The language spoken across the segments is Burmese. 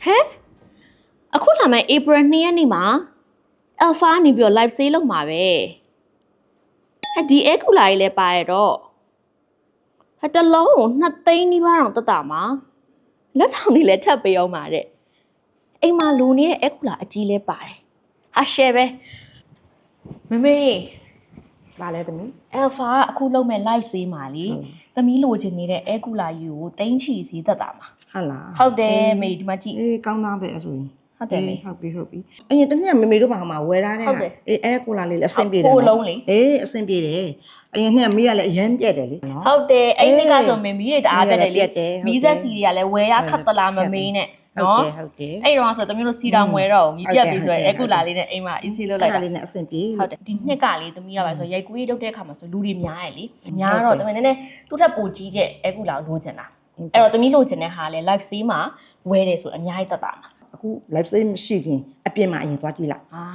ဟဲ့အခုလာမယ့် April 2 ရက်နေ့မှာ Alpha နေပြီးတော့ live sale လုပ်မှာပဲဒီ air cooler ကြီးလည်းပါရတော့တလုံးကို2 သိန်းနီးပါးတော့တက်တာမှာလက်ဆောင်တွေလည်းထပ်ပေးအောင်ပါတဲ့အိမ်မှာလိုနေတဲ့ air cooler အကြီးလည်းပါတယ်ဟာ share ပဲမမေ ဘာလဲသမီး Alpha ကအခုလုပ်မဲ့ live sale မှာလीသမီးလိုချင်နေတဲ့ air cooler ကြီးကိုသိန်းချီစီးသက်တာမှာ ဟုတ်လား ဟုတ်တယ်မေဒီမှာကြည့် အေးကောင်းသားပဲအဲ့ဆိုရင် ဟုတ်တယ်မေ ဟုတ်ပြီအရင်တနေ့ကမေမေတို့ဘာမှဝယ်ထားတဲ့ဟာအေးအဲကိုလာလေးလည်းအဆင်ပြေတယ် ဟိုလုံးလေ အေးအဆင်ပြေတယ်အရင်နှစ်မေကလည်းအရင်ပြက်တယ်လေနော် ဟုတ်တယ်အဲ့ဒီကဆိုမေမီးတွေတအားတက်တယ်လေမီးဆက်စီတွေကလည်းဝယ်ရခတ်သလားမမေးနဲ့နော်ဟုတ်တယ် အဲ့တော့ဆိုသမီးတို့စီတောင်ဝယ်တော့မီးပြတ်ပြီဆိုရင်အခုလာလေးနဲ့အိမ်မှာအီးဆေးလုပ်လိုက်တာ လေးနဲ့အဆင်ပြေ ဟုတ်တယ်ဒီနှစ်ကလေသမီးရပါဆိုရိုက်ကူးရေးလုပ်တဲ့အခါမှာဆိုလူတွေများရယ်လေများတော့သမီးနည်းနည်းသူ့ထက်ပိုကြီးတဲ့အခုလာလိုချင်တာအဲ့တော့သမီးလိုချင်တဲ့ဟာလေ live sale မှာဝယ်တယ်ဆိုအများကြီးတက်တာမှာ အခု live sale မရှိခင်အပြင်မှာအရင်သွားကြည့်လိုက် အာ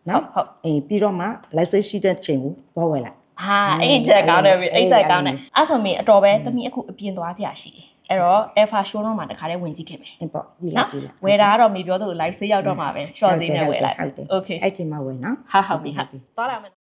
နော်ဟုတ်အေးပြီးတော့မှ live sale ရှိတဲ့ချိန်ကိုသွားဝယ်လိုက် ဟာအဲ့ချက်ကောင်းတယ်အဲ့ချက်ကောင်းတယ်အဲ့ဆိုမေအတော်ပဲသမီးအခုအပြင်သွားကြရရှိတယ်အဲ့တော့ Alpha showroom မှာတခါတည်းဝင်ကြည့်ခဲ့မယ် ဟုတ်ပေါ့ကြည့်လိုက်ကြည့်လိုက် ဝယ်တာကတော့မေပြောသလို live sale ရောက်တော့မှာပဲ short သေးနဲ့ဝယ်လိုက် ဟုတ်တယ် okay အဲ့ချိန်မှာဝယ်နော် ဟုတ်ပြီဟုတ်သွားလာမယ်